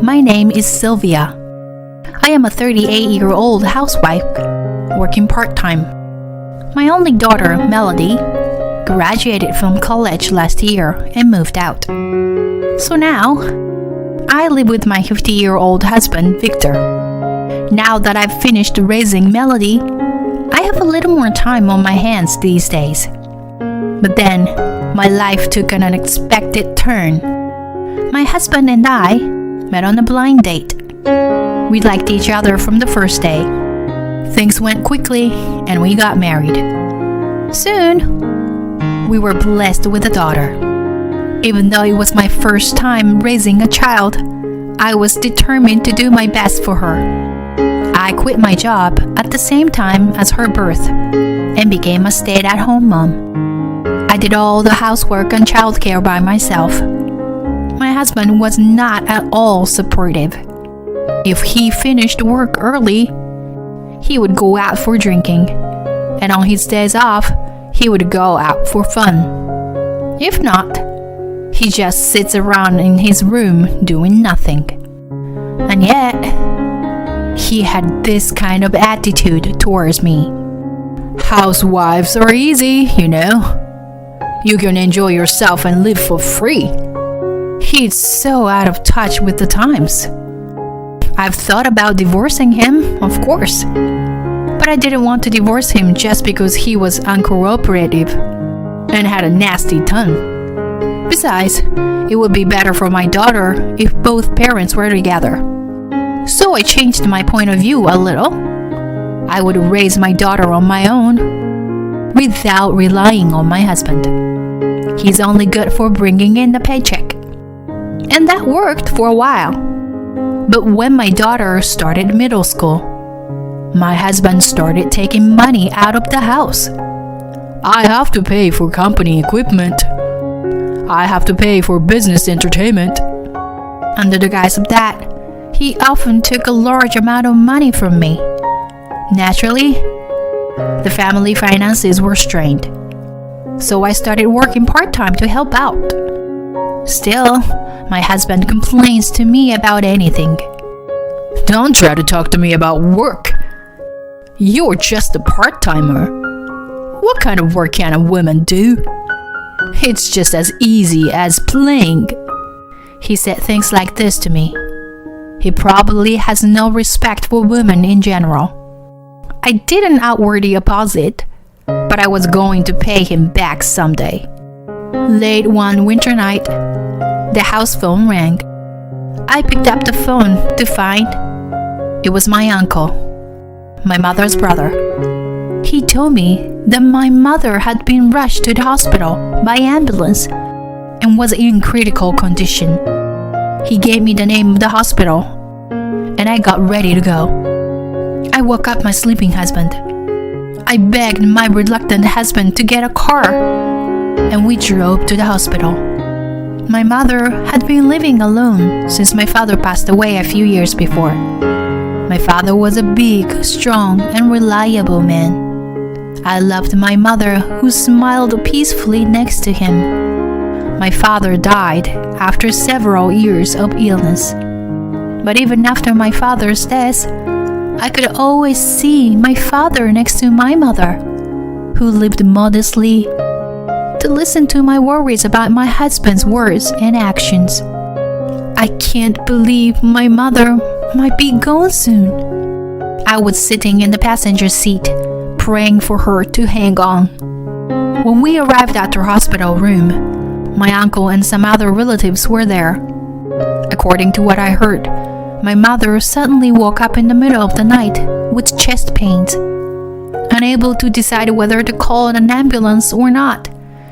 My name is Sylvia. I am a 38-year-old housewife working part-time. My only daughter, Melody, graduated from college last year and moved out. So now, I live with my 50-year-old husband, Victor. Now that I've finished raising Melody, I have a little more time on my hands these days. But then, my life took an unexpected turn. My husband and I met on a blind date. We liked each other from the first day. Things went quickly and we got married. Soon, we were blessed with a daughter. Even though it was my first time raising a child, I was determined to do my best for her. I quit my job at the same time as her birth and became a stay-at-home mom. I did all the housework and childcare by myself. My husband was not at all supportive. If he finished work early, he would go out for drinking, and on his days off, he would go out for fun. If not, he just sits around in his room doing nothing. And yet, he had this kind of attitude towards me. Housewives are easy, you know. You can enjoy yourself and live for free. He's so out of touch with the times. I've thought about divorcing him, of course. But I didn't want to divorce him just because he was uncooperative and had a nasty tongue. Besides, it would be better for my daughter if both parents were together. So I changed my point of view a little. I would raise my daughter on my own without relying on my husband. He's only good for bringing in the paycheck. And that worked for a while. But when my daughter started middle school, my husband started taking money out of the house. I have to pay for company equipment. I have to pay for business entertainment. Under the guise of that, he often took a large amount of money from me. Naturally, the family finances were strained. So I started working part-time to help out. Still, my husband complains to me about anything. Don't try to talk to me about work. You're just a part-timer. What kind of work can a woman do? It's just as easy as playing. He said things like this to me. He probably has no respect for women in general. I didn't outwardly oppose it, but I was going to pay him back someday. Late one winter night, the house phone rang. I picked up the phone to find it was my uncle, my mother's brother. He told me that my mother had been rushed to the hospital by ambulance and was in critical condition. He gave me the name of the hospital, and I got ready to go. I woke up my sleeping husband. I begged my reluctant husband to get a car, and we drove to the hospital. My mother had been living alone since my father passed away a few years before. My father was a big, strong, and reliable man. I loved my mother, who smiled peacefully next to him. My father died after several years of illness. But even after my father's death, I could always see my father next to my mother, who lived modestly, to listen to my worries about my husband's words and actions. I can't believe my mother might be gone soon. I was sitting in the passenger seat, praying for her to hang on. When we arrived at her hospital room, my uncle and some other relatives were there. According to what I heard, my mother suddenly woke up in the middle of the night with chest pains. Unable to decide whether to call an ambulance or not,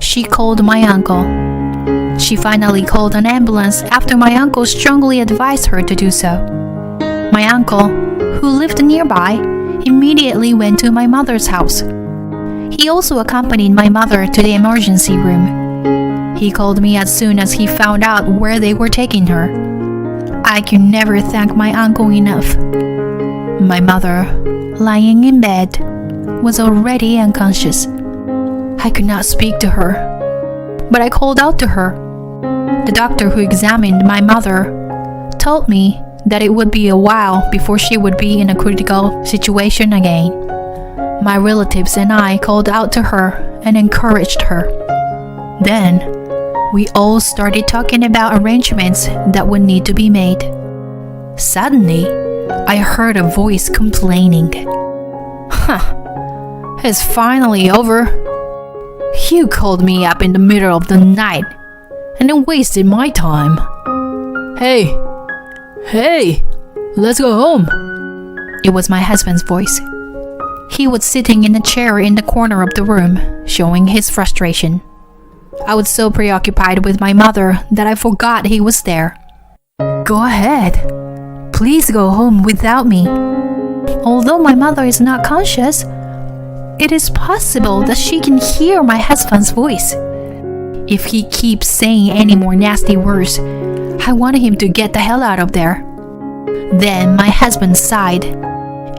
she called my uncle. She finally called an ambulance after my uncle strongly advised her to do so. My uncle, who lived nearby, immediately went to my mother's house. He also accompanied my mother to the emergency room. He called me as soon as he found out where they were taking her. I can never thank my uncle enough. My mother, lying in bed, was already unconscious. I could not speak to her, but I called out to her. The doctor who examined my mother told me that it would be a while before she would be in a critical situation again. My relatives and I called out to her and encouraged her. Then, we all started talking about arrangements that would need to be made. Suddenly, I heard a voice complaining. It's finally over. You called me up in the middle of the night and then wasted my time. Hey, let's go home. It was my husband's voice. He was sitting in a chair in the corner of the room, showing his frustration. I was so preoccupied with my mother that I forgot he was there. Go ahead. Please go home without me. Although my mother is not conscious, it is possible that she can hear my husband's voice. If he keeps saying any more nasty words, I want him to get the hell out of there. Then my husband sighed,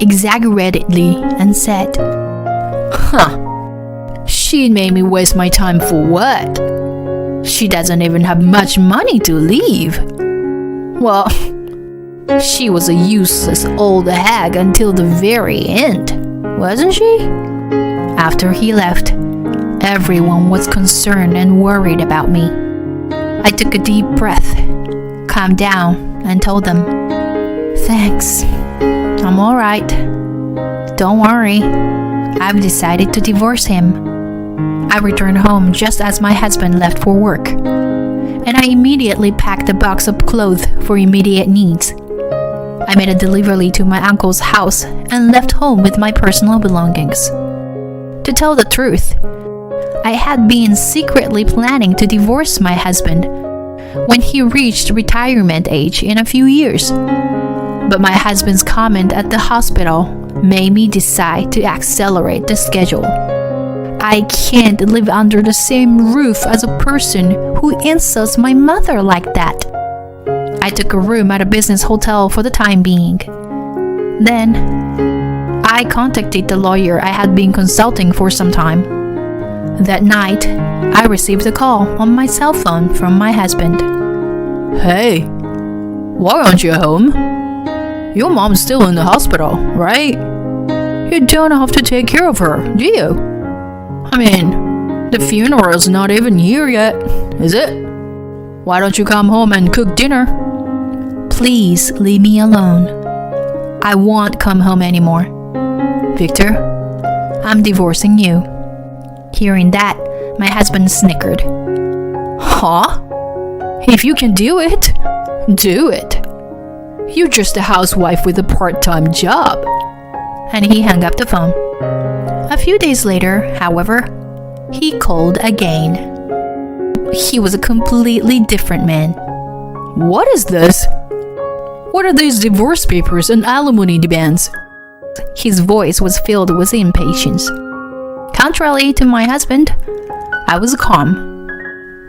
exaggeratedly, and said, She made me waste my time for what? She doesn't even have much money to leave. Well, she was a useless old hag until the very end, wasn't she? After he left, everyone was concerned and worried about me. I took a deep breath, calmed down, and told them, Thanks, I'm alright. Don't worry, I've decided to divorce him. I returned home just as my husband left for work, and I immediately packed a box of clothes for immediate needs. I made a delivery to my uncle's house and left home with my personal belongings. To tell the truth, I had been secretly planning to divorce my husband when he reached retirement age in a few years. But my husband's comment at the hospital made me decide to accelerate the schedule. I can't live under the same roof as a person who insults my mother like that. I took a room at a business hotel for the time being. Then, I contacted the lawyer I had been consulting for some time. That night, I received a call on my cell phone from my husband. Hey, why aren't you home? Your mom's still in the hospital, right? You don't have to take care of her, do you? I mean, the funeral's not even here yet, is it? Why don't you come home and cook dinner? Please leave me alone. I won't come home anymore. Victor, I'm divorcing you. Hearing that, my husband snickered. Huh? If you can do it, do it. You're just a housewife with a part-time job. And he hung up the phone. A few days later, however, he called again. He was a completely different man. What is this? What are these divorce papers and alimony demands? His voice was filled with impatience. Contrary to my husband, I was calm.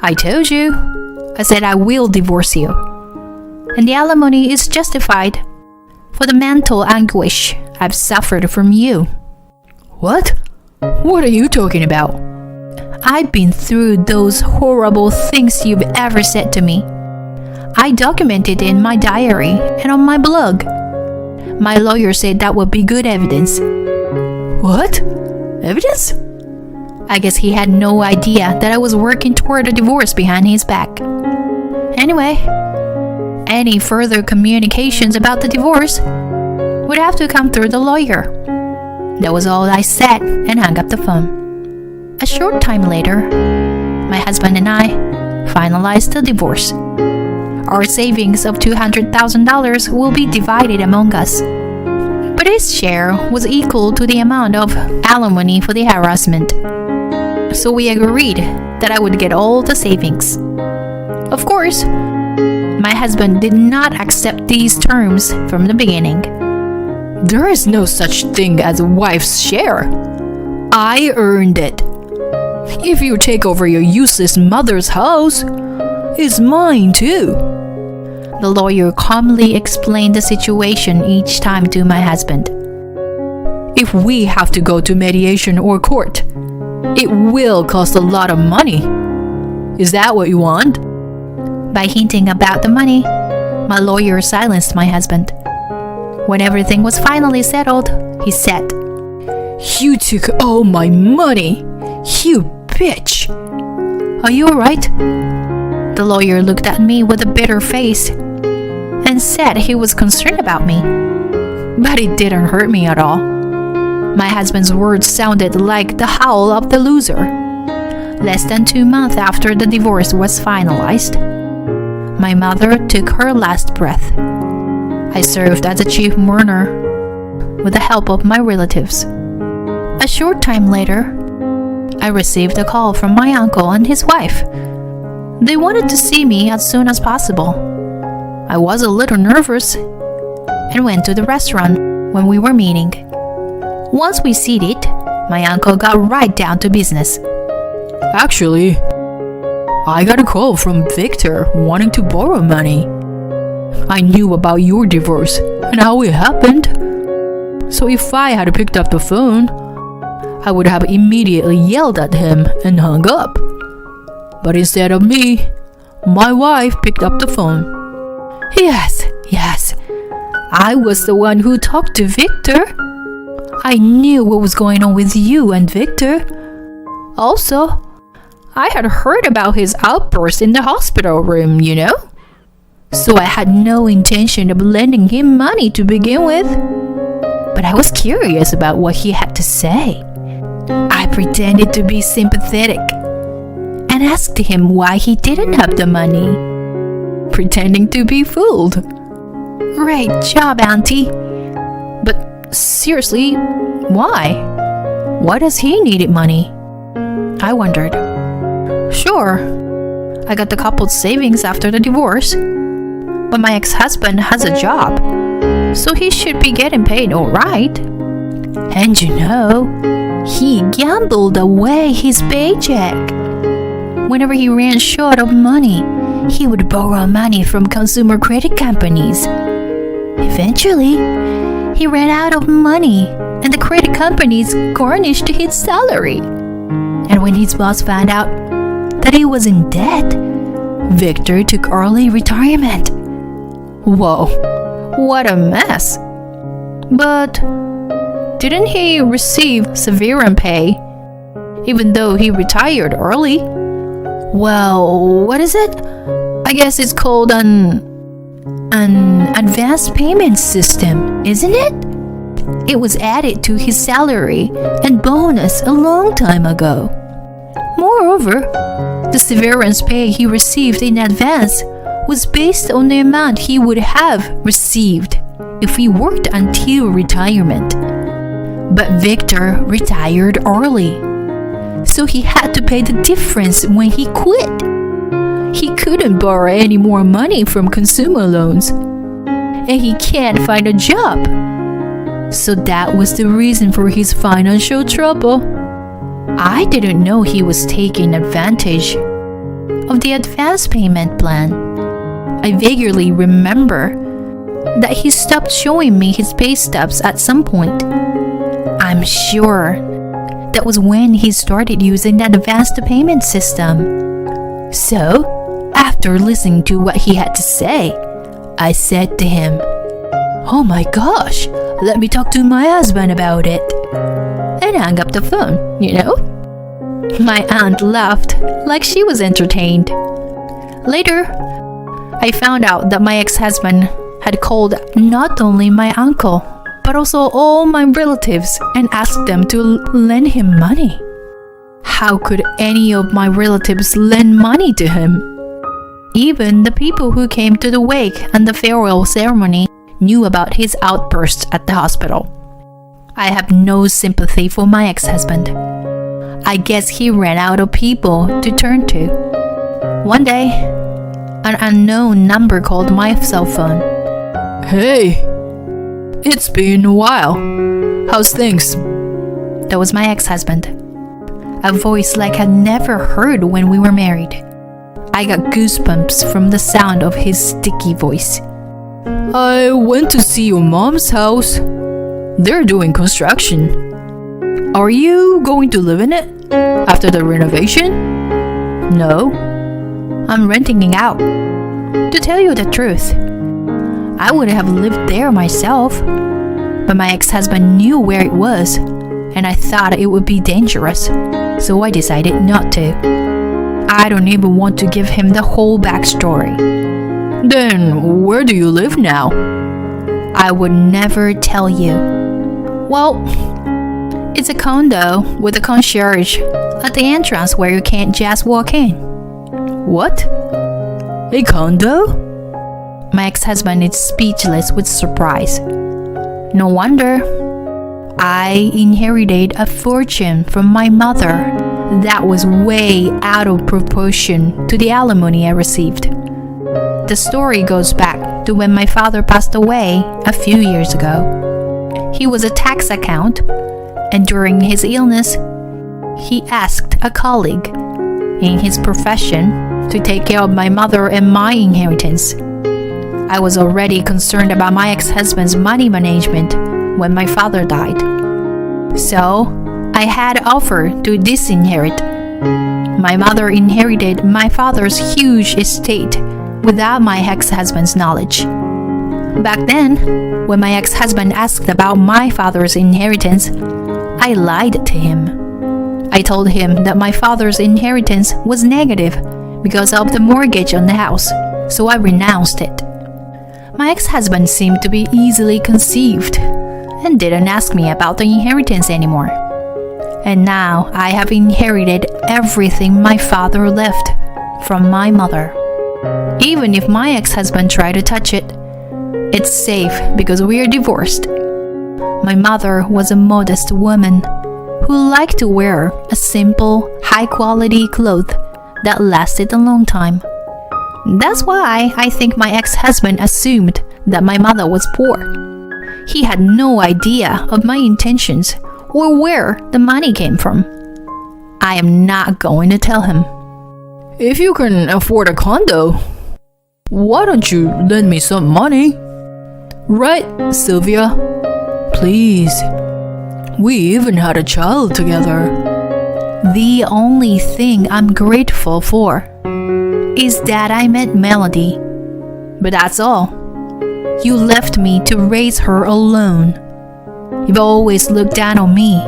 I told you. I said I will divorce you. And the alimony is justified for the mental anguish I've suffered from you. What? What are you talking about? I've been through those horrible things you've ever said to me. I documented in my diary and on my blog. My lawyer said that would be good evidence. What? Evidence? I guess he had no idea that I was working toward a divorce behind his back. Anyway, any further communications about the divorce would have to come through the lawyer. That was all I said and hung up the phone. A short time later, my husband and I finalized the divorce. Our savings of $200,000 will be divided among us. But his share was equal to the amount of alimony for the harassment. So we agreed that I would get all the savings. Of course, my husband did not accept these terms from the beginning. There is no such thing as a wife's share. I earned it. If you take over your useless mother's house, it's mine too. The lawyer calmly explained the situation each time to my husband. If we have to go to mediation or court, it will cost a lot of money. Is that what you want? By hinting about the money, My lawyer silenced my husband. When everything was finally settled, he said, "You took all my money, you bitch." "Are you alright?" The lawyer looked at me with a bitter face and said he was concerned about me. But it didn't hurt me at all. My husband's words sounded like the howl of the loser. Less than 2 months after the divorce was finalized, my mother took her last breath. I served as a chief mourner with the help of my relatives. A short time later, I received a call from my uncle and his wife. They wanted to see me as soon as possible. I was a little nervous and went to the restaurant when we were meeting. Once we seated, my uncle got right down to business. "Actually, I got a call from Victor wanting to borrow money. I knew about your divorce and how it happened. So if I had picked up the phone, I would have immediately yelled at him and hung up. But instead of me, my wife picked up the phone." Yes, I was the one who talked to Victor. I knew what was going on with you and Victor. Also, I had heard about his outburst in the hospital room, you know? So I had no intention of lending him money to begin with. But I was curious about what he had to say. I pretended to be sympathetic and asked him why he didn't have the money, pretending to be fooled. Great job, Auntie. But seriously, why? Why does he need money? I wondered. Sure, I got the couple's savings after the divorce, but my ex-husband has a job, so he should be getting paid all right. And you know, he gambled away his paycheck. Whenever he ran short of money, he would borrow money from consumer credit companies. Eventually, he ran out of money, and the credit companies garnished his salary. And when his boss found out that he was in debt, Victor took early retirement. Whoa, what a mess. But didn't he receive severance pay even though he retired early? Well, what is it? I guess it's called an advance payment system, isn't it? It was added to his salary and bonus a long time ago. Moreover, the severance pay he received in advance was based on the amount he would have received if he worked until retirement. But Victor retired early, so he had to pay the difference when he quit. He couldn't borrow any more money from consumer loans, and he can't find a job. So that was the reason for his financial trouble. I didn't know he was taking advantage of the advance payment plan. I vaguely remember that he stopped showing me his pay stubs at some point. I'm sure that was when he started using that advanced payment system. So, after listening to what he had to say, I said to him, "Oh my gosh, let me talk to my husband about it." And hung up the phone, you know? My aunt laughed like she was entertained. Later, I found out that my ex-husband had called not only my uncle, but also all my relatives and asked them to lend him money. How could any of my relatives lend money to him? Even the people who came to the wake and the farewell ceremony knew about his outburst at the hospital. I have no sympathy for my ex-husband. I guess he ran out of people to turn to. One day, an unknown number called my cell phone. "Hey, it's been a while. How's things?" That was my ex-husband. A voice like I'd never heard when we were married. I got goosebumps from the sound of his sticky voice. "I went to see your mom's house. They're doing construction. Are you going to live in it after the renovation?" "No, I'm renting it out. To tell you the truth, I would have lived there myself. But my ex-husband knew where it was, and I thought it would be dangerous, so I decided not to. I don't even want to give him the whole backstory. Then, where do you live now? I would never tell you. Well, it's a condo with a concierge at the entrance where you can't just walk in. What? A condo? My ex-husband is speechless with surprise. No wonder. I inherited a fortune from my mother that was way out of proportion to the alimony I received. The story goes back to when my father passed away a few years ago. He was a tax accountant, and during his illness, he asked a colleague in his profession to take care of my mother and my inheritance. I was already concerned about my ex-husband's money management when my father died. So, I had offered to disinherit. My mother inherited my father's huge estate without my ex-husband's knowledge. Back then, when my ex-husband asked about my father's inheritance, I lied to him. I told him that my father's inheritance was negative because of the mortgage on the house, so I renounced it. My ex-husband seemed to be easily conceived and didn't ask me about the inheritance anymore. And now I have inherited everything my father left from my mother. Even if my ex-husband tried to touch it, it's safe because we are divorced. My mother was a modest woman who liked to wear a simple, high-quality cloth that lasted a long time. That's why I think my ex-husband assumed that my mother was poor. He had no idea of my intentions or where the money came from. I am not going to tell him. If you can afford a condo, why don't you lend me some money? Right, Sylvia? Please. We even had a child together. The only thing I'm grateful for is that I met Melody. But that's all. You left me to raise her alone. You've always looked down on me.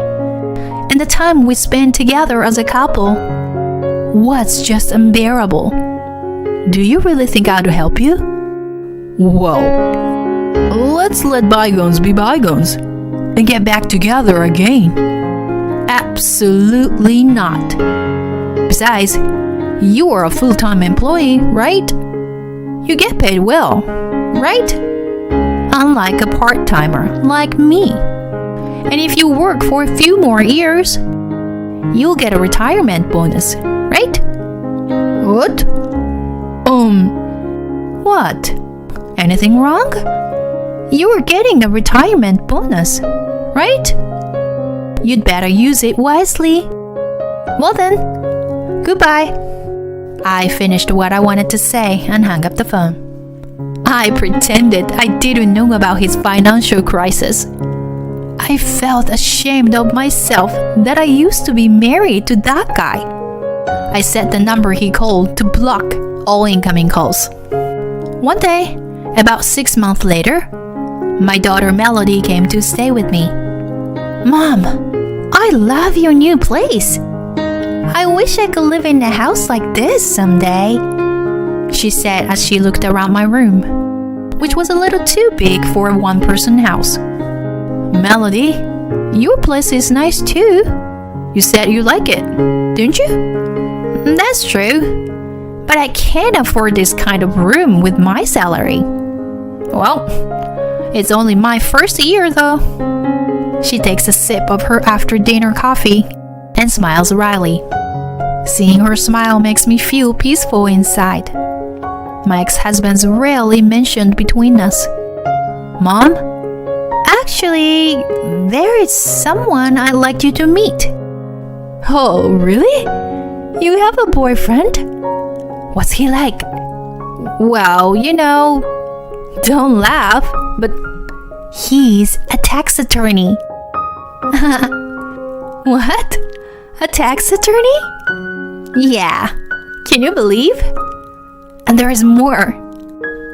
And the time we spent together as a couple was just unbearable. Do you really think I'd help you? Well, let's let bygones be bygones and get back together again. Absolutely not. Besides, you are a full-time employee, right? You get paid well, right? Unlike a part-timer like me. And if you work for a few more years, you'll get a retirement bonus, right? What? What? Anything wrong? You are getting a retirement bonus, right? You'd better use it wisely. Well then, goodbye. I finished what I wanted to say and hung up the phone. I pretended I didn't know about his financial crisis. I felt ashamed of myself that I used to be married to that guy. I set the number he called to block all incoming calls. One day, about 6 months later, my daughter Melody came to stay with me. Mom, I love your new place. I wish I could live in a house like this someday, she said as she looked around my room, which was a little too big for a one-person house. Melody, your place is nice too. You said you like it, didn't you? That's true, but I can't afford this kind of room with my salary. Well, it's only my first year though. She takes a sip of her after-dinner coffee and smiles wryly. Seeing her smile makes me feel peaceful inside. My ex-husband's rarely mentioned between us. Mom, actually, there is someone I'd like you to meet. Oh, really? You have a boyfriend? What's he like? Well, don't laugh, but he's a tax attorney. What? A tax attorney? Yeah. Can you believe? And there is more.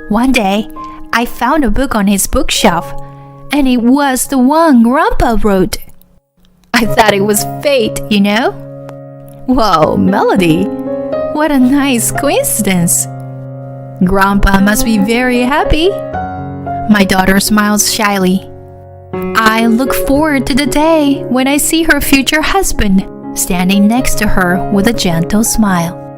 One day, I found a book on his bookshelf, and it was the one Grandpa wrote. I thought it was fate, you know? Whoa, Melody, what a nice coincidence. Grandpa must be very happy. My daughter smiles shyly. I look forward to the day when I see her future husband standing next to her with a gentle smile.